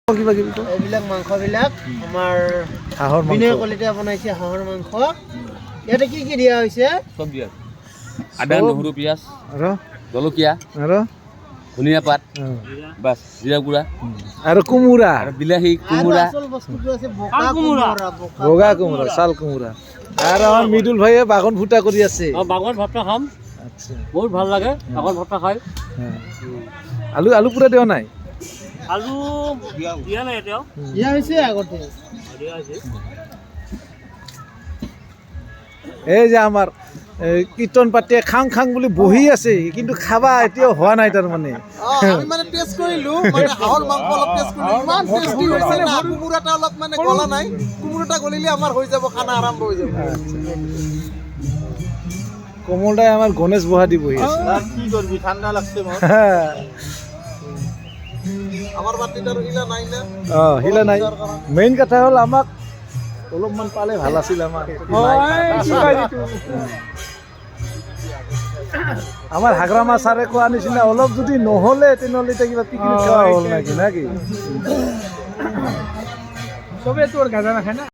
কিবা কিবি এইবিলাক মাংসবিলাক আমাৰ হাঁহৰ বিনয় কলিতাই বনাইছে হাঁহৰ মাংস। ইয়াতে কি কি দিয়া হৈছে? সব দিয়া আদা নহৰু পিঁয়াজ আৰু জলকীয়া আৰু ধনিয়া পাত বাছ জিৰা গুড়া আৰু কোমোৰা আৰু বিলাহী আৰু কোমোৰা আচল বস্তুটো আছে বোকা কোমোৰা। বগা কোমোৰা চাল কোমোৰা আৰু আমাৰ মৃদুল ভাইয়ে বাগন ফুটা কৰি আছে। বাগন ভৰ্তা খাম আচ্ছা বহুত ভাল লাগে বাগন ভৰ্তা খাই। আলু আলু পুৰা দিয়া নাই আলু দিয়া নাই এতিয়াও দিয়া হৈছে আগতে। দিয়া আছে এই যে আমাৰ কীৰ্তন পাতিয়ে খাং খাং বুলি বহি আছে কিন্তু খাবা এতিয়াও হোৱা নাই তাৰমানে। আমি মানে টেষ্ট কৰিলো মানে হাঁহৰ মাংস অলপ টেষ্ট কৰিলো ইমান টেষ্টি হৈছে না কোমোৰাটা অলপ মানে গলা নাই কোমোৰাটা গলিলে আমাৰ হৈ যাব খানা আৰম্ভ হৈ যাব। কমলদাই আমাৰ গণেশ বহা দি বহি আছে। কি কৰবি ঠান্ডা লাগছে মোৰ আমাৰ বাতিত আৰু হিলা নাই না। হিলা নাই মেইন কথা হ'ল আমাক অলপমান পালে ভাল আছিল আমাৰ হাগ্ৰামা ছাৰে কোৱা নিচিনা অলপ যদি নহ'লে তেনেহ'লে এতিয়া কিবা পিকনিক খোৱা হ'ল নেকি? চবে তোৰ গাজা নাখায় না।